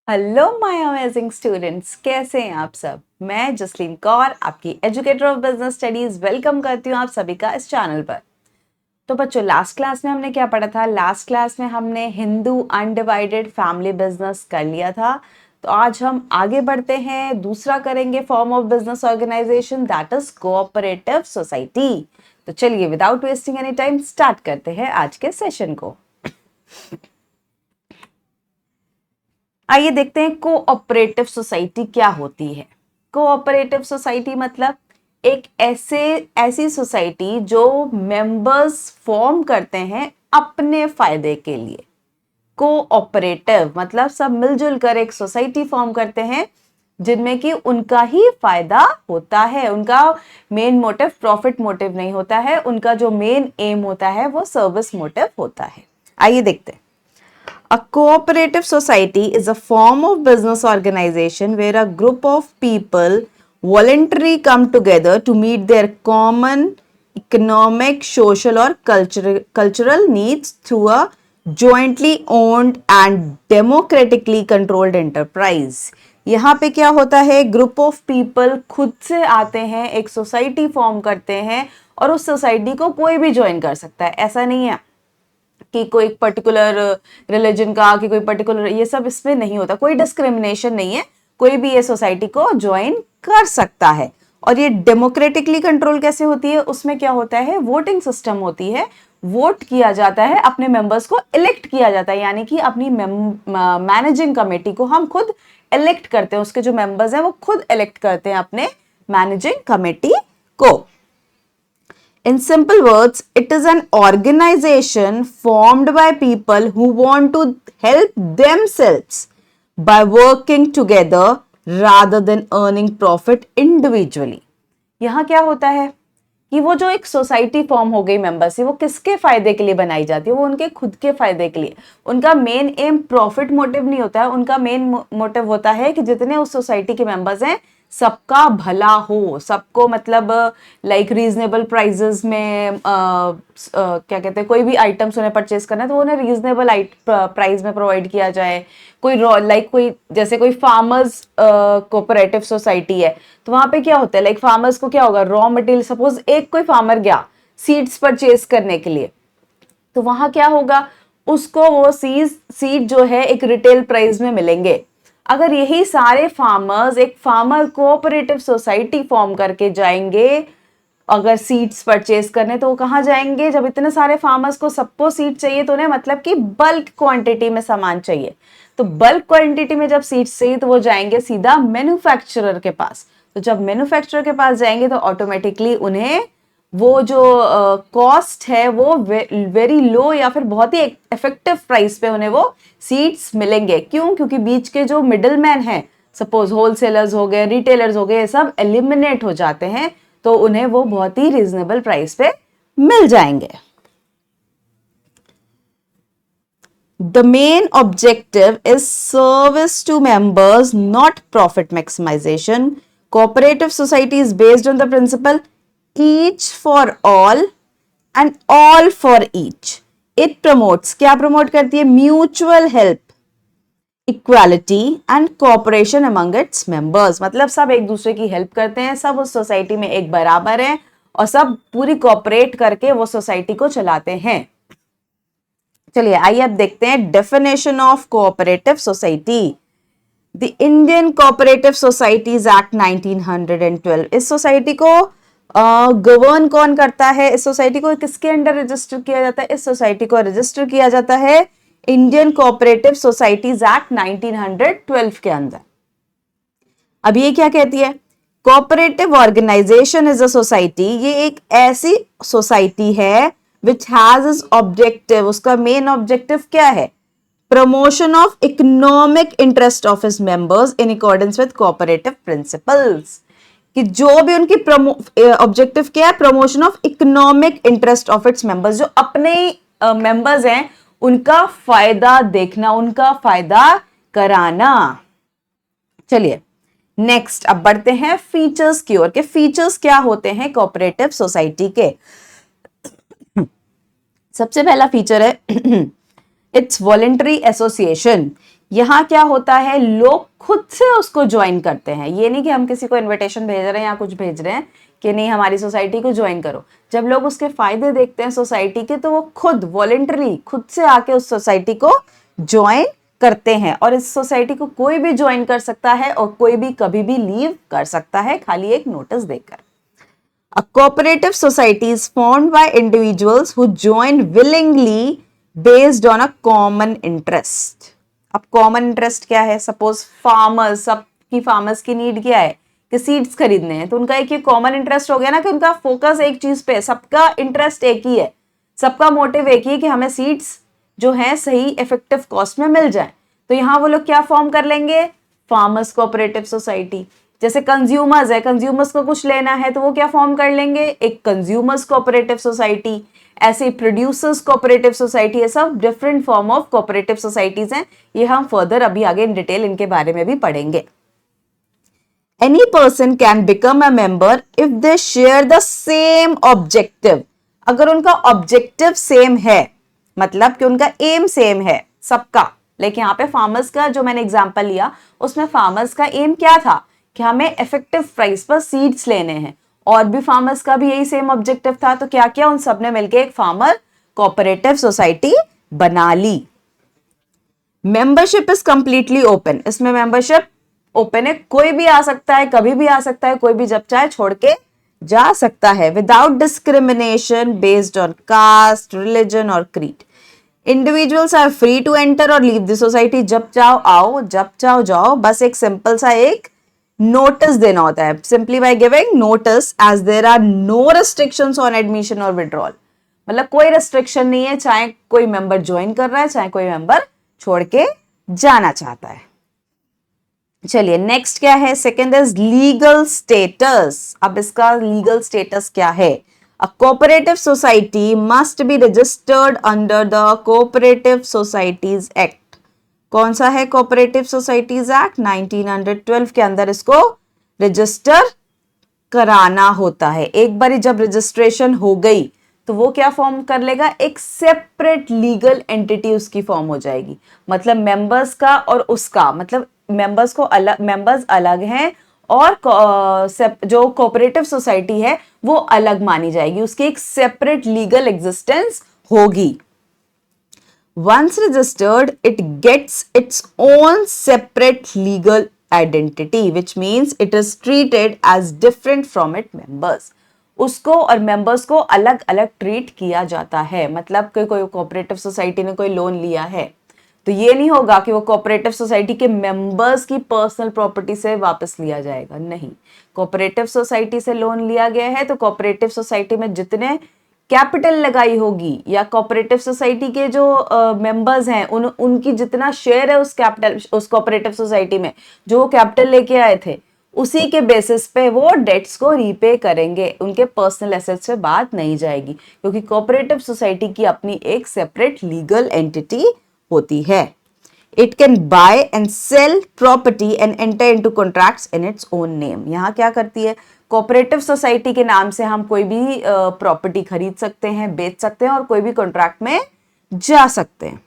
Hello my amazing students, कैसे हैं आप सब। मैं जसलीन कौर, आपकी educator of business studies, welcome करती हूँ आप सभी का इस चैनल पर। तो बच्चों, लास्ट क्लास में हमने क्या पढ़ा था? लास्ट क्लास में हमने हिंदू अनडिवाइडेड फैमिली बिजनेस कर लिया था। तो आज हम आगे बढ़ते हैं, दूसरा करेंगे form of business organisation, that is cooperative society. तो चलिए without wasting any time start करते हैं आज के सेशन को। आइए देखते हैं कोऑपरेटिव सोसाइटी क्या होती है। कोऑपरेटिव सोसाइटी मतलब एक ऐसी सोसाइटी जो मेंबर्स फॉर्म करते हैं अपने फायदे के लिए। कोऑपरेटिव मतलब सब मिलजुल कर एक सोसाइटी फॉर्म करते हैं जिनमें कि उनका ही फायदा होता है। उनका मेन मोटिव प्रॉफिट मोटिव नहीं होता है, उनका जो मेन एम होता है वो सर्विस मोटिव होता है। आइए देखते हैं। A cooperative society is a form of business organization where a group of people voluntarily come together to meet their common economic, social or cultural needs through a jointly owned and democratically controlled enterprise. यहाँ पे क्या होता है, group of people खुद से आते हैं, एक सोसाइटी फॉर्म करते हैं और उस सोसाइटी को कोई भी ज्वाइन कर सकता है। ऐसा नहीं है कि कोई पर्टिकुलर रिलीजन का, कि कोई पर्टिकुलर, ये सब इसमें नहीं होता, कोई डिस्क्रिमिनेशन नहीं है, कोई भी ये सोसाइटी को ज्वाइन कर सकता है। और ये डेमोक्रेटिकली कंट्रोल कैसे होती है? उसमें क्या होता है, वोटिंग सिस्टम होती है, वोट किया जाता है, अपने मेंबर्स को इलेक्ट किया जाता है, यानी कि अपनी मैनेजिंग कमेटी को हम खुद इलेक्ट करते हैं, उसके जो मेंबर्स हैं वो खुद इलेक्ट करते हैं अपने मैनेजिंग कमेटी को। In simple words, it is an organization formed by people who want to help themselves by working together rather than earning profit individually. यहाँ क्या होता है कि वो जो एक सोसाइटी फॉर्म हो गई मेंबर से, वो किसके फायदे के लिए बनाई जाती है? वो उनके खुद के फायदे के लिए। उनका मेन एम प्रॉफिट मोटिव नहीं होता है, उनका मेन मोटिव होता है कि जितने उस सोसाइटी के मेंबर्स हैं सबका भला हो, सबको मतलब लाइक रीजनेबल प्राइजेस में क्या कहते हैं, कोई भी आइटम्स उन्हें परचेस करना है तो उन्हें रीजनेबल प्राइस में प्रोवाइड किया जाए। कोई कोई जैसे कोई फार्मर्स कोऑपरेटिव सोसाइटी है तो वहां पे क्या होता है, लाइक फार्मर्स को क्या होगा, रॉ मटेरियल, सपोज एक कोई फार्मर गया सीड्स परचेस करने के लिए, तो वहां क्या होगा, उसको वो सीड जो है एक रिटेल प्राइस में मिलेंगे। अगर यही सारे फार्मर्स एक फार्मर कोऑपरेटिव सोसाइटी फॉर्म करके जाएंगे अगर सीड्स परचेस करने, तो वो कहाँ जाएंगे? जब इतने सारे फार्मर्स को सबको सीड चाहिए तो उन्हें मतलब कि बल्क क्वांटिटी में सामान चाहिए, तो बल्क क्वांटिटी में जब सीड्स चाहिए तो वो जाएंगे सीधा मैन्युफैक्चरर के पास। तो जब मैन्युफैक्चरर के पास जाएंगे तो ऑटोमेटिकली उन्हें वो जो कॉस्ट है वो वेरी लो या फिर बहुत ही इफेक्टिव प्राइस पे उन्हें वो सीड्स मिलेंगे। क्यों? क्योंकि बीच के जो मिडल मैन है, सपोज होलसेलर्स हो गए, रिटेलर्स हो गए, ये सब एलिमिनेट हो जाते हैं, तो उन्हें वो बहुत ही रीजनेबल प्राइस पे मिल जाएंगे। The main objective is service to members, not profit maximization. Cooperative society is based on the principle each for all and all for each. It promotes, क्या promote करती है? Mutual help, equality and cooperation among its members. मतलब सब एक दूसरे की help करते हैं, सब उस सोसाइटी में एक बराबर हैं और सब पूरी कोऑपरेट करके वो सोसाइटी को चलाते हैं। चलिए आइए अब देखते हैं definition of cooperative society. The Indian cooperative societies act 1912, इस सोसाइटी को गवर्न कौन करता है? इस सोसाइटी को किसके अंडर रजिस्टर किया जाता है? इस सोसाइटी को रजिस्टर किया जाता है इंडियन कोऑपरेटिव सोसाइटीज एक्ट 1912 के अंदर। अब ये क्या कहती है? Cooperative organisation is a society, ये एक ऐसी सोसाइटी है विच हैज इज ऑब्जेक्टिव, उसका मेन ऑब्जेक्टिव क्या है? Promotion of economic interest of his members in accordance with cooperative principles. कि जो भी उनकी ऑब्जेक्टिव क्या है? Promotion of economic interest of its members, जो अपने मेंबर्स हैं उनका फायदा देखना, उनका फायदा कराना। चलिए नेक्स्ट अब बढ़ते हैं फीचर्स की ओर, के फीचर्स क्या होते हैं कोऑपरेटिव सोसाइटी के। सबसे पहला फीचर है इट्स वॉलेंटरी एसोसिएशन, यहाँ क्या होता है, लोग खुद से उसको ज्वाइन करते हैं। ये नहीं कि हम किसी को इनविटेशन भेज रहे हैं या कुछ भेज रहे हैं कि नहीं हमारी सोसाइटी को ज्वाइन करो। जब लोग उसके फायदे देखते हैं सोसाइटी के, तो वो खुद वॉलेंटरी खुद से आके उस सोसाइटी को ज्वाइन करते हैं। और इस सोसाइटी को कोई भी ज्वाइन कर सकता है और कोई भी कभी भी लीव कर सकता है, खाली एक नोटिस देकर। A cooperative society is formed by individuals who join willingly based on a common interest. अब कॉमन इंटरेस्ट क्या है? सपोज फार्मर्स, सबकी फार्मर्स की नीड क्या है कि सीड्स खरीदने हैं, तो उनका एक ही कॉमन इंटरेस्ट हो गया ना कि उनका फोकस एक चीज पे, सबका इंटरेस्ट एक ही है, सबका मोटिव एक ही है कि हमें सीड्स जो है सही इफेक्टिव कॉस्ट में मिल जाए। तो यहाँ वो लोग क्या फॉर्म कर लेंगे? Farmers cooperative society. जैसे कंज्यूमर्स है, कंज्यूमर्स को कुछ लेना है तो वो क्या फॉर्म कर लेंगे? एक कंज्यूमर्स कोऑपरेटिव सोसाइटी। ऐसे प्रोड्यूसर्स कोऑपरेटिव सोसाइटी, ये सब different form of cooperative societies हैं। ये हम फर्दर अभी आगे इन डिटेल इनके बारे में भी पढ़ेंगे। Any person can become a member if they share the same objective. अगर उनका ऑब्जेक्टिव सेम है, मतलब कि उनका एम सेम है सबका। लेकिन यहाँ पे फार्मर्स का जो मैंने एग्जांपल लिया, उसमें फार्मर्स का एम क्या था कि हमें इफेक्टिव प्राइस पर सीड्स लेने हैं, और भी फार्मर्स का भी यही सेम ऑब्जेक्टिव था। तो क्या किया? उन सबने मिलकर एक फार्मर कोऑपरेटिव सोसाइटी बना ली। Membership is completely open. इसमें मेंबरशिप ओपन है, कोई भी आ सकता है, कभी भी आ सकता है, कोई भी जब चाहे छोड़ के जा सकता है। Without discrimination based on caste, religion और creed. Individuals are free to enter और लीव द सोसाइटी। जब चाहो आओ, जब चाहो जाओ। बस एक सिंपल सा एक नोटिस देना होता है, simply by giving notice, as there are no restrictions on admission और विड्रॉल। मतलब कोई रेस्ट्रिक्शन नहीं है, चाहे कोई मेंबर ज्वाइन कर रहा है, चाहे कोई मेंबर छोड़ के जाना चाहता है। चलिए नेक्स्ट क्या है? Second is legal status. अब इसका लीगल स्टेटस क्या है? A cooperative society must be registered under the cooperative societies act. कौन सा है? कोऑपरेटिव सोसाइटीज एक्ट 1912 के अंदर इसको रजिस्टर कराना होता है। एक बार जब रजिस्ट्रेशन हो गई तो वो क्या फॉर्म कर लेगा? एक सेपरेट लीगल एंटिटी उसकी फॉर्म हो जाएगी। मतलब मेंबर्स का और उसका, मतलब मेंबर्स को अलग, मेंबर्स अलग हैं और जो कोऑपरेटिव सोसाइटी है वो अलग मानी जाएगी, उसकी एक सेपरेट लीगल एग्जिस्टेंस होगी। Once registered, it gets its own separate legal identity, which means it is treated as different from its members. उसको और मेंबर्स को अलग अलग ट्रीट किया जाता है। मतलब कि कोई कोऑपरेटिव सोसाइटी ने कोई लोन लिया है तो ये नहीं होगा कि वो कोऑपरेटिव सोसाइटी के मेंबर्स की पर्सनल प्रॉपर्टी से वापस लिया जाएगा, नहीं। कोऑपरेटिव सोसाइटी से लोन लिया गया है तो कोऑपरेटिव सोसाइटी में जितने कैपिटल लगाई होगी या कोऑपरेटिव सोसाइटी के जो मेंबर्स हैं उनकी जितना शेयर है उस कैपिटल, उस कोऑपरेटिव सोसाइटी में जो वो कैपिटल लेके आए थे, उसी के बेसिस पे वो डेट्स को रीपे करेंगे। उनके पर्सनल एसेट्स पे बात नहीं जाएगी, क्योंकि कोऑपरेटिव सोसाइटी की अपनी एक सेपरेट लीगल एंटिटी होती है। It can buy and sell property and enter into contracts in its own name. यहाँ क्या करती है? कोऑपरेटिव सोसाइटी के नाम से हम कोई भी प्रॉपर्टी खरीद सकते हैं, बेच सकते हैं और कोई भी कॉन्ट्रैक्ट में जा सकते हैं।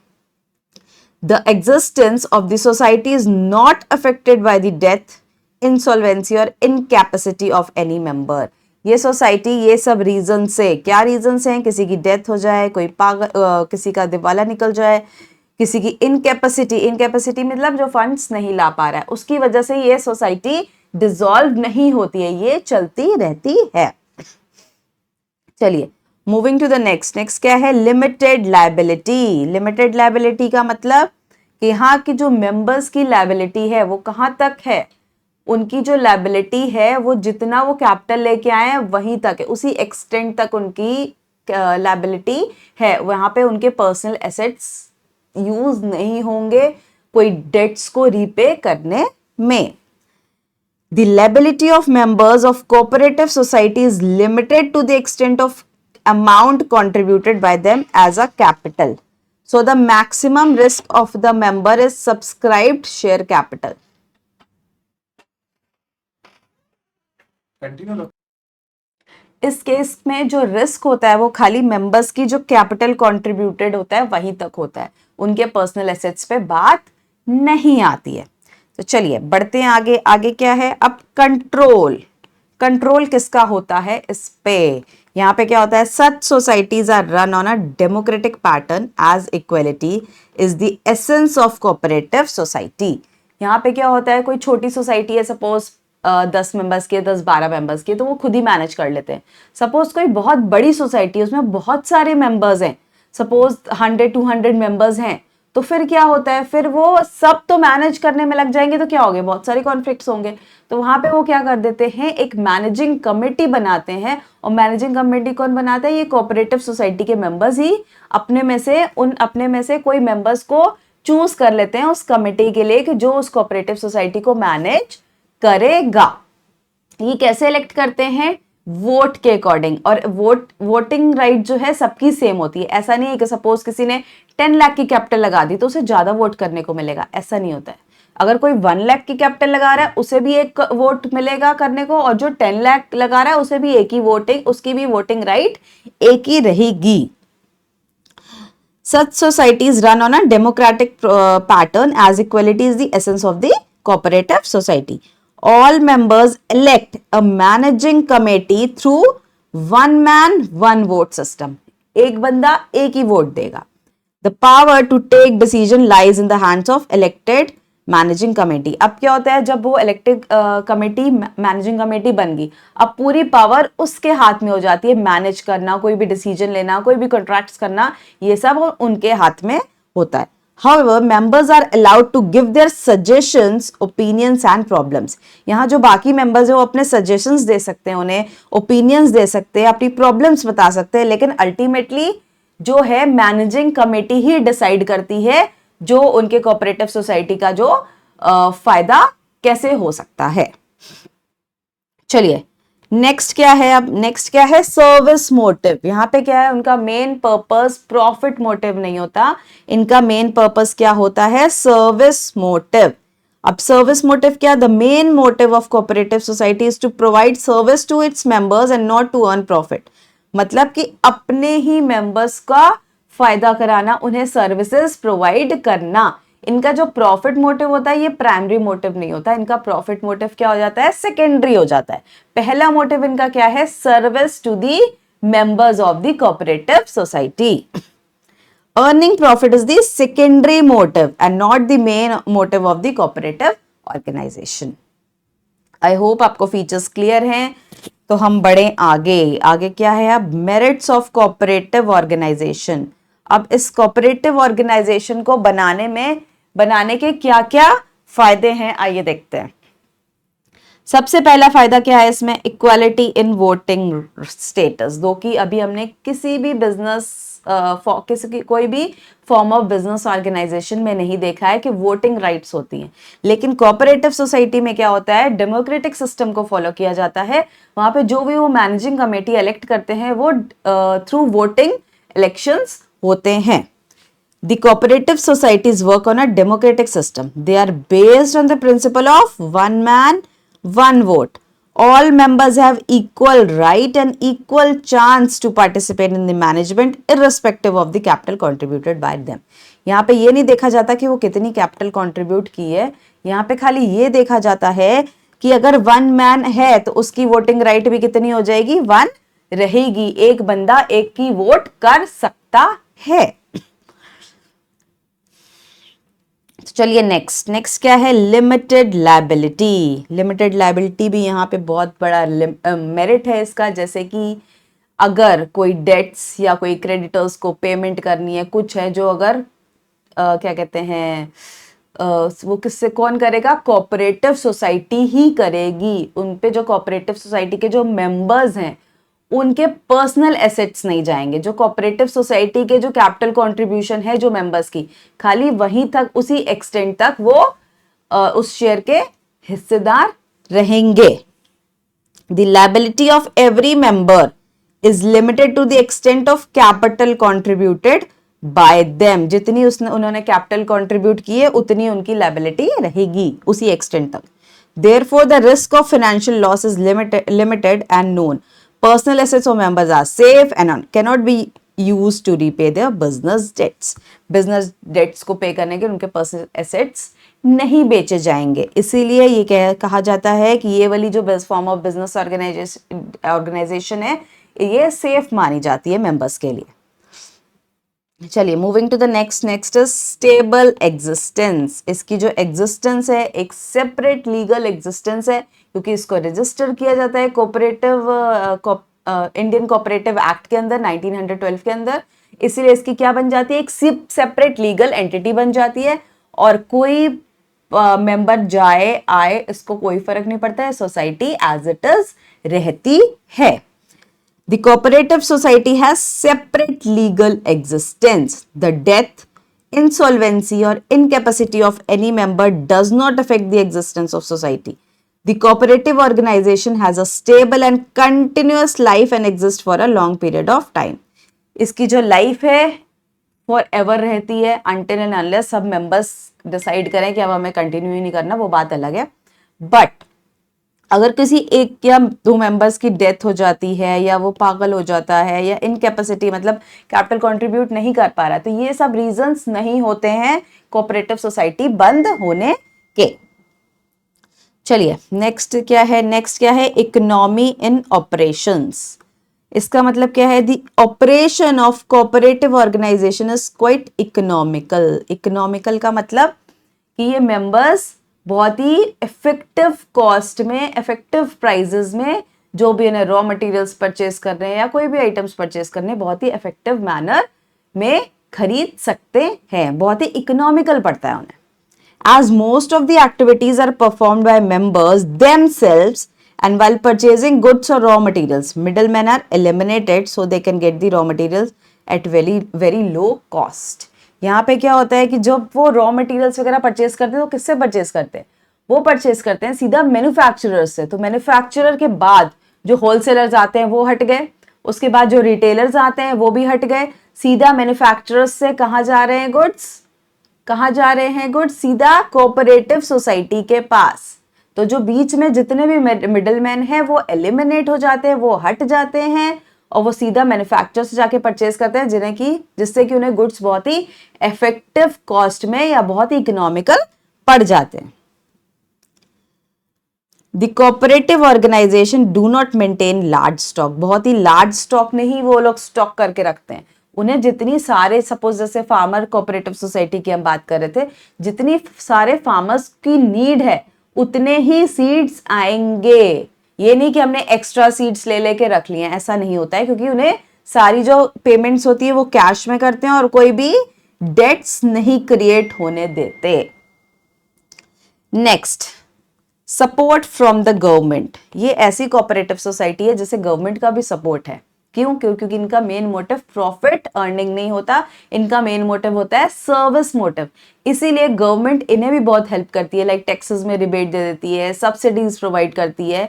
The existence of the society is not affected by the death, insolvency और incapacity of any member. ये सोसाइटी ये सब रीजन से, क्या रीजन से हैं? किसी की डेथ हो जाए, कोई पागल, किसी का दिवाला निकल जाए, किसी की इनकैपेसिटी मतलब जो फंड्स नहीं ला पा रहा है, उसकी वजह से ये सोसाइटी डिसॉल्व नहीं होती है, ये चलती रहती है। चलिए मूविंग टू द नेक्स्ट क्या है? Limited liability. लिमिटेड लायबिलिटी का मतलब कि यहाँ की जो मेंबर्स की लायबिलिटी है वो कहाँ तक है? उनकी जो लायबिलिटी है वो जितना वो कैपिटल लेके आए हैं वहीं तक है, उसी एक्सटेंट तक उनकी लायबिलिटी है। वहां पे उनके पर्सनल एसेट्स यूज नहीं होंगे कोई डेट्स को रीपे करने में। The liability of members of cooperative society is limited to the extent of amount contributed by them as a capital. So the maximum risk of the member is subscribed share capital. इस case में जो risk होता है वो खाली members की जो capital contributed होता है वहीं तक होता है, उनके पर्सनल एसेट्स पे बात नहीं आती है। तो चलिए बढ़ते हैं आगे। आगे क्या है अब? कंट्रोल। कंट्रोल किसका होता है इस पे? यहाँ पे क्या होता है? Such societies are run on a democratic pattern as equality is the essence of cooperative society. यहाँ पे क्या होता है? कोई छोटी सोसाइटी है, सपोज 10 मेंबर्स की, 10-12 मेंबर्स की, तो वो खुद ही मैनेज कर लेते हैं। सपोज कोई बहुत बड़ी सोसाइटी है, उसमें बहुत सारे मेंबर्स हैं, सपोज 100-200 मेंबर्स हैं, तो फिर क्या होता है? फिर वो सब तो मैनेज करने में लग जाएंगे तो क्या होंगे? बहुत सारे कॉन्फ्लिक्ट्स होंगे। तो वहां पे वो क्या कर देते हैं? एक मैनेजिंग कमेटी बनाते हैं। और मैनेजिंग कमेटी कौन बनाता है? ये कोऑपरेटिव सोसाइटी के मेंबर्स ही अपने में से कोई मेंबर्स को चूज कर लेते हैं उस कमेटी के लिए कि जो उस कोऑपरेटिव सोसाइटी को मैनेज करेगा। ये कैसे इलेक्ट करते हैं? वोट के अकॉर्डिंग। और वोटिंग राइट जो है सबकी सेम होती है। ऐसा नहीं है कि सपोज किसी ने 10 लाख की कैपिटल लगा दी तो उसे ज्यादा वोट करने को मिलेगा, ऐसा नहीं होता है। अगर कोई 1 लाख की कैपिटल लगा रहा है उसे भी एक वोट मिलेगा करने को, और जो 10 लाख लगा रहा है उसे भी एक ही वोटिंग, उसकी भी वोटिंग राइट एक ही रहेगी। Such societies run on a democratic pattern as equality is the essence of the cooperative society. All members elect a managing committee through one man one vote system. एक बंदा एक ही vote देगा। The power to take decision lies in the hands of elected managing committee. अब क्या होता है? जब वो इलेक्टेड कमेटी मैनेजिंग कमेटी बन गई, अब पूरी पावर उसके हाथ में हो जाती है। मैनेज करना, कोई भी डिसीजन लेना, कोई भी कॉन्ट्रैक्ट्स करना, ये सब उनके हाथ में होता है। However, members are allowed to give their suggestions, opinions and problems. यहाँ जो बाकी members है वो अपने suggestions दे सकते हैं, उन्हें opinions दे सकते हैं, अपनी problems बता सकते हैं, लेकिन ultimately जो है मैनेजिंग कमेटी ही डिसाइड करती है जो उनके कोऑपरेटिव सोसाइटी का जो फायदा कैसे हो सकता है। चलिए नेक्स्ट क्या है? अब नेक्स्ट क्या है? Service motive. यहाँ पे क्या है? उनका मेन पर्पस प्रॉफिट मोटिव नहीं होता, इनका मेन पर्पस क्या होता है? Service motive. अब सर्विस मोटिव क्या? The main motive of cooperative society is to provide service to its members and not to earn profit. मतलब कि अपने ही मेंबर्स का फायदा कराना, उन्हें सर्विसेज प्रोवाइड करना। इनका जो प्रॉफिट मोटिव होता है ये प्राइमरी मोटिव नहीं होता, इनका प्रॉफिट मोटिव क्या हो जाता है? सेकेंडरी हो जाता है। पहला मोटिव इनका क्या है? Service to the members of the cooperative society. Earning profit is the secondary motive and not the main motive of the cooperative organisation. I hope आपको फीचर्स क्लियर हैं। तो हम बढ़े आगे। आगे क्या है? अब मेरिट्स ऑफ कोऑपरेटिव ऑर्गेनाइजेशन। अब इस कोऑपरेटिव ऑर्गेनाइजेशन को बनाने के क्या क्या फायदे हैं, आइए देखते हैं। सबसे पहला फायदा क्या है इसमें? Equality in voting status. दो कि अभी हमने किसी भी बिजनेस कोई भी फॉर्म ऑफ बिजनेस ऑर्गेनाइजेशन में नहीं देखा है कि वोटिंग राइट्स होती हैं, लेकिन कोऑपरेटिव सोसाइटी में क्या होता है? डेमोक्रेटिक सिस्टम को फॉलो किया जाता है। वहां पे जो भी वो मैनेजिंग कमेटी इलेक्ट करते हैं वो थ्रू वोटिंग इलेक्शंस होते हैं। The cooperative societies work on a democratic system. They are based on the principle of one man, one vote. All members have equal right and equal chance to participate in the management irrespective of the capital contributed by them. यहाँ पे ये नहीं देखा जाता कि वो कितनी capital contribute की है, यहाँ पे खाली ये देखा जाता है कि अगर 1 मैन है तो उसकी वोटिंग राइट भी कितनी हो जाएगी? 1 रहेगी। एक बंदा एक की वोट कर सकता है। चलिए नेक्स्ट क्या है? Limited liability. लिमिटेड लायबिलिटी भी यहाँ पे बहुत बड़ा मेरिट है इसका। जैसे कि अगर कोई डेट्स या कोई क्रेडिटर्स को पेमेंट करनी है, कुछ है जो अगर क्या कहते हैं वो किससे कौन करेगा? कोऑपरेटिव सोसाइटी ही करेगी। उन पे जो कोऑपरेटिव सोसाइटी के जो मेंबर्स हैं उनके पर्सनल एसेट्स नहीं जाएंगे। जो कोऑपरेटिव सोसाइटी के जो कैपिटल कंट्रीब्यूशन है जो मेंबर्स की, खाली वहीं तक, उसी एक्सटेंट तक वो उस शेयर के हिस्सेदार रहेंगे। The liability of every member is limited to the extent of capital contributed by them. जितनी उन्होंने कैपिटल कंट्रीब्यूट की है उतनी उनकी लायबिलिटी रहेगी उसी एक्सटेंट तक। Therefore the risk of financial loss is limited and known. Personal assets of members are safe and cannot be used to repay their business debts. Business debts को पे करने के उनके personal assets नहीं बेचे जाएंगे। इसीलिए ये कहा जाता है कि ये वाली जो best form of business organisation है ये सेफ मानी जाती है मेंबर्स के लिए। चलिए moving to the next is stable existence. इसकी जो एग्जिस्टेंस है एक सेपरेट लीगल एग्जिस्टेंस है, क्योंकि इसको रजिस्टर किया जाता है कोऑपरेटिव इंडियन कोऑपरेटिव एक्ट के अंदर 1912 के अंदर। इसीलिए इसकी क्या बन जाती है, एक सेपरेट लीगल एंटिटी बन जाती है, और कोई मेंबर जाए आए इसको कोई फर्क नहीं पड़ता है, सोसाइटी एज इट इज रहती है। The cooperative society has separate legal existence. The death, insolvency or incapacity of any member does not affect the existence of society. The cooperative organization has a stable and continuous life and exists for a long period of time. इसकी जो life है for ever रहती है until and unless सब members decide करें कि अब हमें कंटिन्यू ही नहीं करना, वो बात अलग है। बट अगर किसी एक या दो मेंबर्स की डेथ हो जाती है, या वो पागल हो जाता है, या इनकैपेसिटी मतलब कैपिटल कंट्रीब्यूट नहीं कर पा रहा, तो ये सब रीजंस नहीं होते हैं कोऑपरेटिव सोसाइटी बंद होने के। चलिए नेक्स्ट क्या है इकोनॉमी इन ऑपरेशंस। इसका मतलब क्या है, the operation of cooperative organisation is quite economical. Economical का मतलब कि ये मेंबर्स बहुत ही इफेक्टिव कॉस्ट में, इफेक्टिव प्राइजेस में जो भी इन्हें रॉ मटेरियल्स परचेज कर रहे हैं या कोई भी आइटम्स परचेज करने, बहुत ही इफेक्टिव मैनर में खरीद सकते हैं, बहुत ही इकोनॉमिकल पड़ता है उन्हें। As most of the activities are performed by members themselves and while purchasing goods or raw materials, middlemen are eliminated so they can get the raw materials at very low cost. यहाँ पे क्या होता है कि जब वो raw materials वगैरह purchase करते हैं तो किससे परचेज करते हैं, वो परचेज करते हैं सीधा मैन्युफैक्चरर्स से। तो मैन्युफैक्चरर के बाद जो होलसेलर्स आते हैं वो हट गए, उसके बाद जो रिटेलर्स आते हैं वो भी हट गए, सीधा मैन्युफैक्चरर्स से कहाँ जा रहे हैं गुड्स, सीधा कोऑपरेटिव सोसाइटी के पास। तो जो बीच में जितने भी मिडलमैन हैं वो एलिमिनेट हो जाते हैं, वो हट जाते हैं, और वो सीधा मैन्युफैक्चरर से जाके परचेज करते हैं, जिससे कि उन्हें गुड्स बहुत ही इफेक्टिव कॉस्ट में या बहुत ही इकोनॉमिकल पड़ जाते हैं। The cooperative organisation do not maintain large stock. बहुत ही लार्ज स्टॉक नहीं वो लोग स्टॉक करके रखते हैं। उन्हें जितनी सारे, सपोज जैसे फार्मर कोऑपरेटिव सोसाइटी की हम बात कर रहे थे, जितनी सारे फार्मर्स की नीड है उतने ही सीड्स आएंगे। ये नहीं कि हमने एक्स्ट्रा सीड्स ले लेके रख लिए, ऐसा नहीं होता है, क्योंकि उन्हें सारी जो पेमेंट्स होती है वो कैश में करते हैं और कोई भी डेट्स नहीं क्रिएट होने देते। Next, support from the government. ये ऐसी कोऑपरेटिव सोसाइटी है जिसे गवर्नमेंट का भी सपोर्ट है। क्यों? क्योंकि इनका मेन मोटिव प्रॉफिट अर्निंग नहीं होता, इनका मेन मोटिव होता है सर्विस मोटिव। इसीलिए गवर्नमेंट इन्हें भी बहुत हेल्प करती है, लाइक टैक्सेस में रिबेट दे देती है, सब्सिडीज प्रोवाइड करती है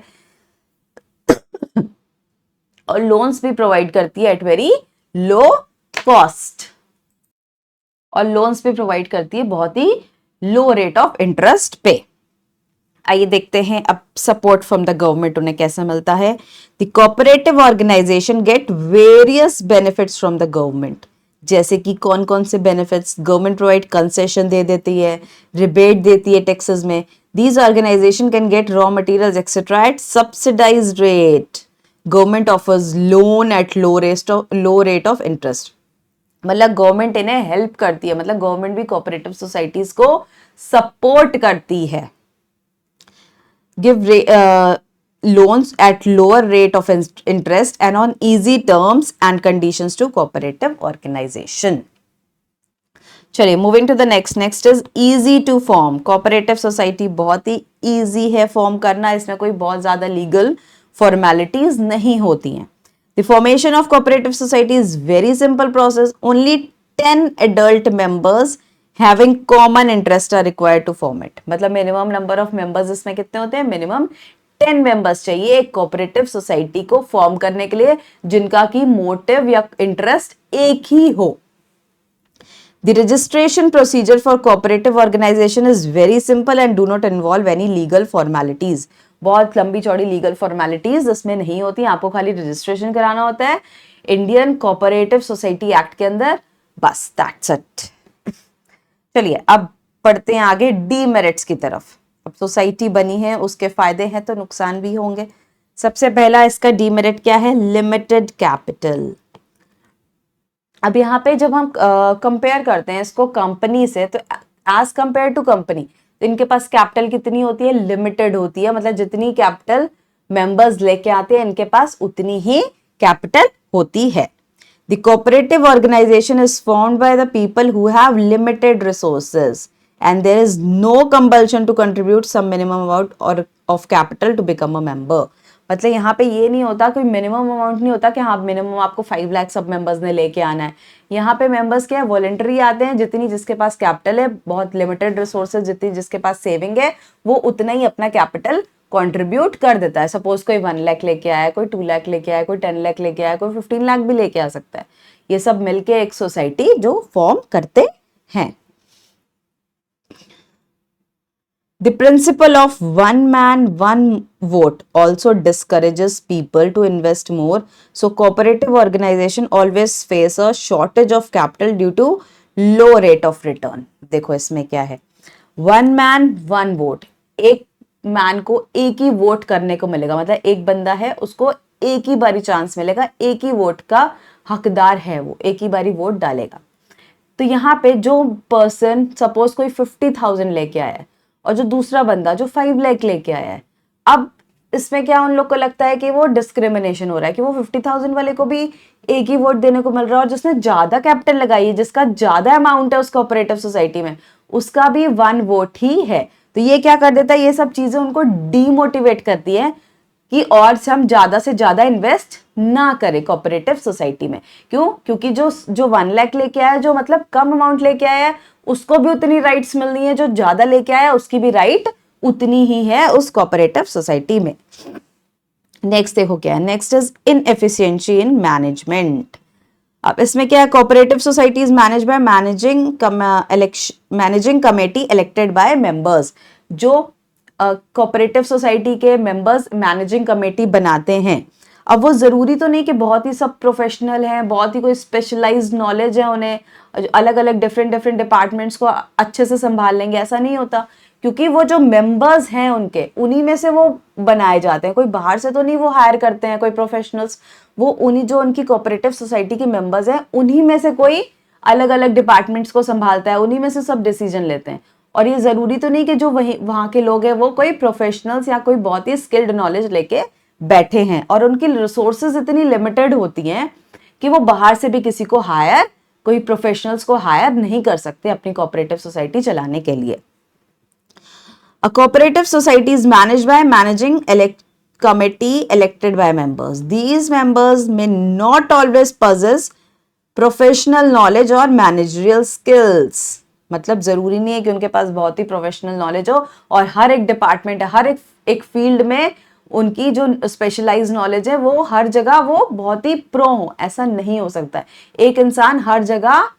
और लोन्स भी प्रोवाइड करती है एट वेरी लो कॉस्ट, और लोन्स भी प्रोवाइड करती है बहुत ही लो रेट ऑफ इंटरेस्ट पे। आइए देखते हैं अब सपोर्ट फ्रॉम द गवर्नमेंट उन्हें कैसे मिलता है। The cooperative organisation get various benefits from the government. जैसे कि कौन कौन से बेनिफिट्स गवर्नमेंट प्रोवाइड, कंसेशन दे देती है, रिबेट देती है टैक्सेस में। These organisation can get raw materials et cetera at subsidised rate. Government offers loan at low rate of interest. मतलब गवर्नमेंट इन्हें हेल्प करती है, मतलब गवर्नमेंट भी कोऑपरेटिव सोसाइटीज को सपोर्ट करती है। Give loans at lower rate of interest and on easy terms and conditions to cooperative organization. चलिए moving to the next is easy to form. Cooperative society बहुत ही इजी है form करना, इसमें कोई बहुत ज्यादा लीगल फॉर्मेलिटीज नहीं होती हैं। The formation of cooperative society is very simple process. Only 10 adult members having common interest are required to form it। मतलब मिनिमम नंबर ऑफ मेंबर्स इसमें कितने होते हैं, मिनिमम 10 मेंबर्स चाहिए एक कोऑपरेटिव सोसाइटी को फॉर्म करने के लिए, जिनका की मोटिव या इंटरेस्ट एक ही हो। The registration procedure for cooperative organization is very simple and do not involve any legal formalities। बहुत लंबी चौड़ी लीगल फॉर्मेलिटीज इसमें नहीं होती, आपको खाली रजिस्ट्रेशन कराना होता है इंडियन कोऑपरेटिव सोसाइटी एक्ट के अंदर, बस दैट्स इट। चलिए अब पढ़ते हैं आगे डीमेरिट्स की तरफ। अब सोसाइटी बनी है, उसके फायदे हैं तो नुकसान भी होंगे। सबसे पहला इसका डीमेरिट क्या है? Limited capital. अब यहाँ पे जब हम कंपेयर करते हैं इसको कंपनी से, तो एज कंपेयर टू कंपनी, तो इनके पास कैपिटल कितनी होती है? लिमिटेड होती है। मतलब जितनी कैपिटल मेंबर्स लेके आते हैं इनके पास उतनी ही कैपिटल होती है। The cooperative organization is formed by the people who have limited resources and there is no compulsion to contribute some minimum amount or of capital to become a member. मतलब यहाँ पे ये नहीं होता, कोई मिनिमम अमाउंट नहीं होता कि हाँ मिनिमम आपको 5 लाख सब मेंबर्स ने लेके आना है। यहाँ पे मेंबर्स क्या है? वॉलंटरी आते हैं, जितनी जिसके पास कैपिटल है, बहुत लिमिटेड रिसोर्सेज, जितनी जिसके पास सेविंग है, वो उतना ही अपना कैपिटल कंट्रीब्यूट कर देता है। सपोज कोई 1 लाख लेके आया, कोई 2 लाख लेके आया, कोई 10 लाख लेके आया, कोई 15 लाख भी लेके आ सकता है। ये सब मिलके एक सोसाइटी जो फॉर्म करते हैं। The principle of one man, one vote also discourages people to invest more. So cooperative organization always face a shortage of capital due to low rate of return. देखो इसमें क्या है? One man, one vote. एक man को एक ही vote करने को मिलेगा, मतलब एक बंदा है उसको एक ही बारी चांस मिलेगा, एक ही वोट का हकदार है, वो एक ही बारी वोट डालेगा। तो यहाँ पे जो पर्सन सपोज कोई 50,000 लेके आया है और जो दूसरा बंदा जो 5 लाख लेके आया है, अब इसमें क्या उन लोग को लगता है कि वो डिस्क्रिमिनेशन हो रहा है कि वो 50,000 वाले को भी एक ही वोट देने को मिल रहा है और जिसने ज्यादा कैपिटल लगाई है, जिसका ज्यादा अमाउंट है उस कोऑपरेटिव सोसाइटी में, उसका भी 1 वोट ही है। तो ये क्या कर देता है? ये सब चीजें उनको डीमोटिवेट करती है कि और से हम ज्यादा से ज्यादा इन्वेस्ट ना करें कोऑपरेटिव सोसाइटी में। क्यों? क्योंकि जो 1 लाख लेके आया, जो मतलब कम अमाउंट लेके आया है, उसको भी उतनी राइट्स मिलनी है, जो ज्यादा लेके आया उसकी भी राइट उतनी ही है उस कोऑपरेटिव सोसाइटी में। नेक्स्ट देखो क्या है? Next is inefficiency in management. अब इसमें क्या है? Cooperative society is manage by managing committee elected by members. जो कोऑपरेटिव सोसाइटी के मेंबर्स मैनेजिंग कमेटी बनाते हैं, अब वो जरूरी तो नहीं कि बहुत ही सब प्रोफेशनल हैं, बहुत ही कोई स्पेशलाइज्ड नॉलेज है, उन्हें अलग अलग डिफरेंट डिपार्टमेंट्स को अच्छे से संभाल लेंगे, ऐसा नहीं होता। क्योंकि वो जो मेंबर्स हैं उनके, उन्हीं में से वो बनाए जाते हैं, कोई बाहर से तो नहीं वो हायर करते हैं कोई प्रोफेशनल्स, वो उन्हीं जो उनकी कोऑपरेटिव सोसाइटी के मेंबर्स हैं उन्हीं में से कोई अलग अलग डिपार्टमेंट्स को संभालता है, उन्हीं में से सब डिसीजन लेते हैं। और ये जरूरी तो नहीं कि जो वहां के लोग हैं वो कोई प्रोफेशनल्स या कोई बहुत ही स्किल्ड नॉलेज लेके बैठे हैं, और उनकी रिसोर्सेज इतनी लिमिटेड होती हैं कि वो बाहर से भी किसी को हायर, कोई प्रोफेशनल्स को हायर नहीं कर सकते अपनी कोऑपरेटिव सोसाइटी चलाने के लिए। A cooperative society is managed by managing committee elected by members. These members may not always possess professional knowledge or managerial skills. मतलब जरूरी नहीं है कि उनके पास बहुत ही प्रोफेशनल नॉलेज हो और हर एक डिपार्टमेंट, हर एक फील्ड में उनकी जो स्पेशलाइज्ड नॉलेज है वो हर जगह वो बहुत ही प्रो हो, ऐसा नहीं हो सकता है। एक इंसान हर जगह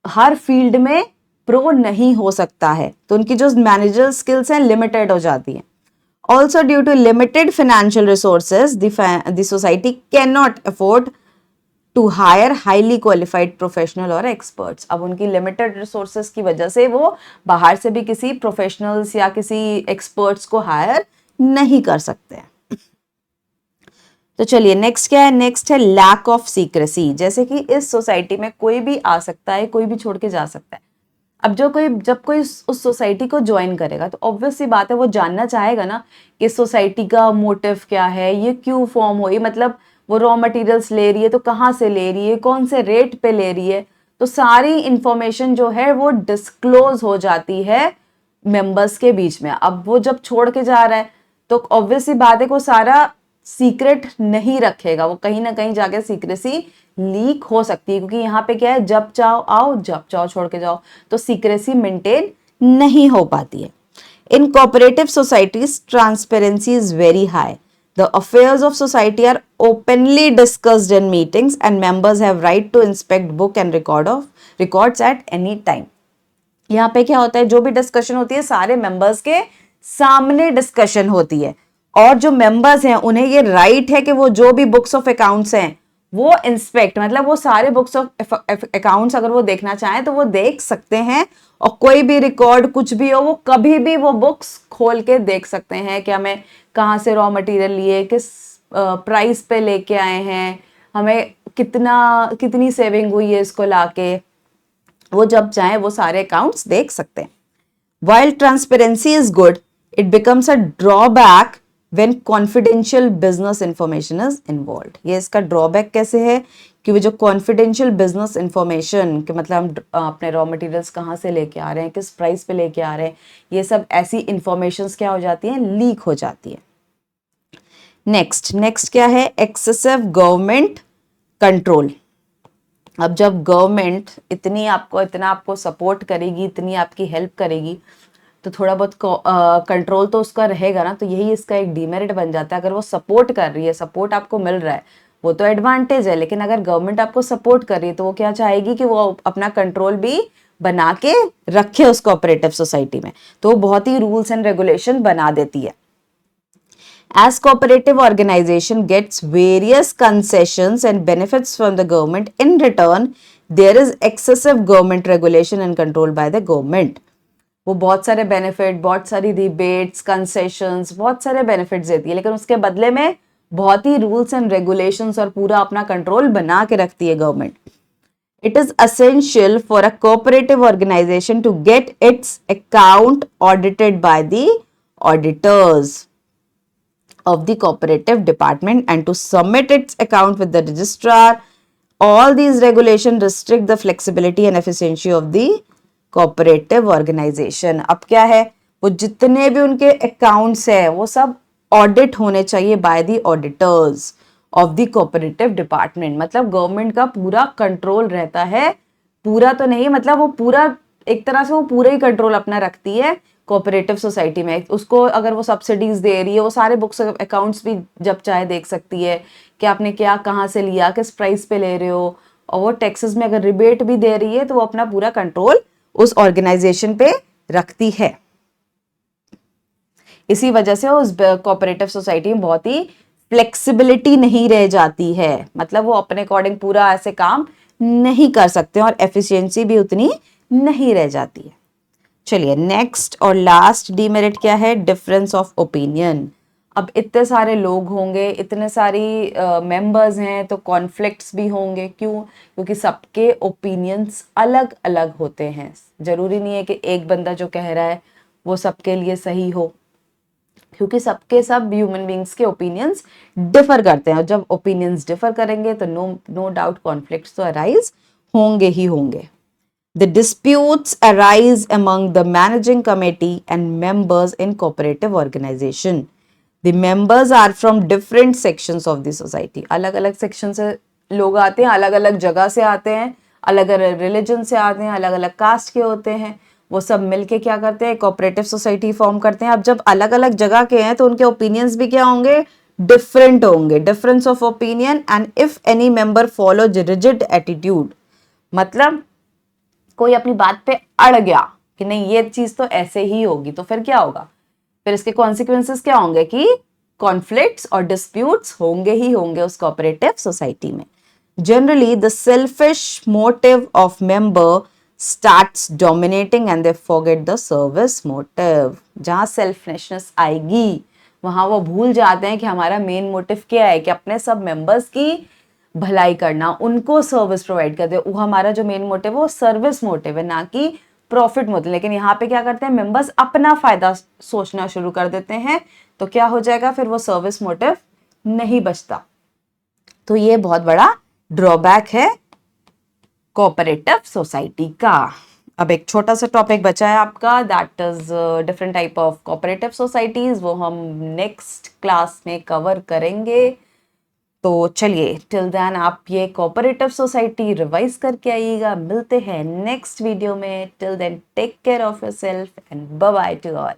हर फील्ड में प्रो नहीं हो सकता है, तो उनकी जो मैनेजरल स्किल्स हैं लिमिटेड हो जाती हैं। Also due to limited financial resources the society can not afford to hire highly qualified professional और एक्सपर्ट्स। अब उनकी लिमिटेड रिसोर्सेज की वजह से वो बाहर से भी किसी प्रोफेशनल्स या किसी एक्सपर्ट्स को हायर नहीं कर सकते। तो चलिए नेक्स्ट क्या है? नेक्स्ट है लैक ऑफ सीक्रेसी। जैसे कि इस सोसाइटी में कोई भी आ सकता है, कोई भी छोड़ के जा सकता है। अब जब कोई उस सोसाइटी को ज्वाइन करेगा तो ऑब्वियस सी बात है वो जानना चाहेगा ना कि सोसाइटी का मोटिव क्या है, ये क्यों फॉर्म हुई, मतलब वो रॉ मटेरियल्स ले रही है तो कहाँ से ले रही है, कौन से रेट पे ले रही है, तो सारी इंफॉर्मेशन जो है वो डिस्क्लोज हो जाती है मेंबर्स के बीच में। अब वो जब छोड़ के जा रहा है तो ऑब्वियस सी बात है वो सारा सीक्रेट नहीं रखेगा, वो कहीं ना कहीं जाके सीक्रेसी लीक हो सकती है, क्योंकि यहाँ पे क्या है, जब चाहो आओ, जब चाहो छोड़ के जाओ, तो सीक्रेसी मेंटेन नहीं हो पाती है। In cooperative societies transparency is very high. The affairs of society are openly discussed in meetings and members have right to inspect book and records at any time. यहाँ पे क्या होता है, जो भी डिस्कशन होती है सारे मेंबर्स के सामने डिस्कशन होती है, और जो मेंबर्स हैं उन्हें ये राइट है कि वो जो भी बुक्स ऑफ अकाउंट्स हैं वो इंस्पेक्ट मतलब वो सारे बुक्स ऑफ अकाउंट्स अगर वो देखना चाहें तो वो देख सकते हैं, और कोई भी रिकॉर्ड कुछ भी हो वो कभी भी वो बुक्स खोल के देख सकते हैं कि हमें कहाँ से रॉ मटेरियल लिए, किस प्राइस पे लेके आए हैं, हमें कितनी सेविंग हुई है इसको लाके, वो जब चाहे वो सारे अकाउंट्स देख सकते हैं। While transparency is good, it becomes a drawback when confidential business information is involved. ये इसका drawback कैसे है कि वो जो confidential business information कि मतलब हम अपने raw materials कहाँ से लेके आ रहे हैं, किस price पे लेके आ रहे हैं, ये सब ऐसी informations क्या हो जाती हैं, लीक हो जाती है। नेक्स्ट क्या है, excessive government control। अब जब गवर्नमेंट इतना आपको सपोर्ट करेगी, इतनी आपकी हेल्प करेगी, तो थोड़ा बहुत कंट्रोल तो उसका रहेगा ना, तो यही इसका एक डीमेरिट बन जाता है। अगर वो सपोर्ट कर रही है, सपोर्ट आपको मिल रहा है, वो तो एडवांटेज है, लेकिन अगर गवर्नमेंट आपको सपोर्ट कर रही है तो वो क्या चाहेगी कि वो अपना कंट्रोल भी बना के रखे उस कोऑपरेटिव सोसाइटी में, तो वो बहुत ही रूल्स एंड रेगुलेशन बना देती है। As cooperative organization gets various concessions and benefits from the government, in return there is excessive government regulation and control by the government. वो बहुत सारे बेनिफिट, बहुत सारी रिबेट्स, कंसेशंस, बहुत सारे बेनिफिट्स देती है, लेकिन उसके बदले में बहुत ही रूल्स एंड रेगुलेशंस और पूरा अपना कंट्रोल बना के रखती है government. It is essential for a cooperative organization to get its account audited by the auditors of the cooperative department and to submit its account with the registrar. All these regulations restrict the flexibility and efficiency of the cooperative organization. अब क्या है, वो जितने भी उनके accounts है वो सब ऑडिट होने चाहिए by the auditors of the cooperative department. मतलब गवर्नमेंट का पूरा कंट्रोल रहता है, पूरा तो नहीं मतलब वो पूरा एक तरह से वो पूरा ही कंट्रोल अपना रखती है कोऑपरेटिव सोसाइटी में। उसको अगर वो सब्सिडीज दे रही है, वो सारे बुक्स अकाउंट्स भी जब चाहे देख सकती है कि आपने क्या कहाँ से लिया, किस प्राइस पे ले रहे हो, और वो टैक्सेस में अगर रिबेट भी दे रही है तो वो अपना पूरा कंट्रोल उस ऑर्गेनाइजेशन पे रखती है। इसी वजह से उस कोऑपरेटिव सोसाइटी में बहुत ही फ्लेक्सिबिलिटी नहीं रह जाती है, मतलब वो अपने अकॉर्डिंग पूरा ऐसे काम नहीं कर सकते और एफिशिएंसी भी उतनी नहीं रह जाती है। चलिए नेक्स्ट और लास्ट डीमेरिट क्या है, डिफरेंस ऑफ ओपिनियन। अब इतने सारे लोग होंगे, इतने सारी मेंबर्स हैं, तो कॉन्फ्लिक्ट्स भी होंगे। क्यों? क्योंकि सबके ओपिनियंस अलग अलग होते हैं। जरूरी नहीं है कि एक बंदा जो कह रहा है वो सबके लिए सही हो, क्योंकि सबके सब ह्यूमन बींग्स के ओपिनियंस डिफर करते हैं, और जब ओपिनियंस डिफर करेंगे तो नो डाउट कॉन्फ्लिक्ट्स तो अराइज होंगे ही होंगे। The disputes arise among the managing committee and members in cooperative organization. The members are from different sections of the society. अलग अलग सेक्शन से लोग आते हैं, अलग अलग जगह से आते हैं, अलग अलग रिलीजन से आते हैं, अलग अलग कास्ट के होते हैं। वो सब मिलके क्या करते हैं, कोऑपरेटिव सोसाइटी फॉर्म करते हैं। अब जब अलग अलग जगह के हैं तो उनके ओपिनियंस भी क्या होंगे, डिफरेंट होंगे, difference of opinion. And if any member follow rigid attitude, मतलब कोई अपनी बात पे अड़ गया कि नहीं ये चीज तो ऐसे ही होगी, तो फिर क्या होगा, फिर इसके कॉन्सिक्वेंसेस क्या होंगे कि कॉन्फ्लिक्ट्स और डिस्प्यूट्स होंगे ही होंगे उस कोऑपरेटिव सोसाइटी में। Generally the selfish motive of member starts dominating and they forget the service motive. जहां सेल्फिशनेस आएगी वहां वो भूल जाते हैं कि हमारा मेन मोटिव क्या है, कि अपने सब मेंबर्स की भलाई करना, उनको सर्विस प्रोवाइड करते हैं। वो हमारा जो मेन मोटिव है वो सर्विस मोटिव है, ना कि प्रॉफिट मोटिव। लेकिन यहाँ पे क्या करते हैं, मेंबर्स अपना फायदा सोचना शुरू कर देते हैं, तो क्या हो जाएगा, फिर वो सर्विस मोटिव नहीं बचता। तो ये बहुत बड़ा ड्रॉबैक है कोऑपरेटिव सोसाइटी का। अब एक छोटा सा टॉपिक बचा है आपका, that is different type of cooperative societies, वो हम नेक्स्ट क्लास में कवर करेंगे। तो चलिए टिल देन आप ये कोऑपरेटिव सोसाइटी रिवाइज करके आइएगा। मिलते हैं नेक्स्ट वीडियो में। Till then take care of yourself and bye bye to all.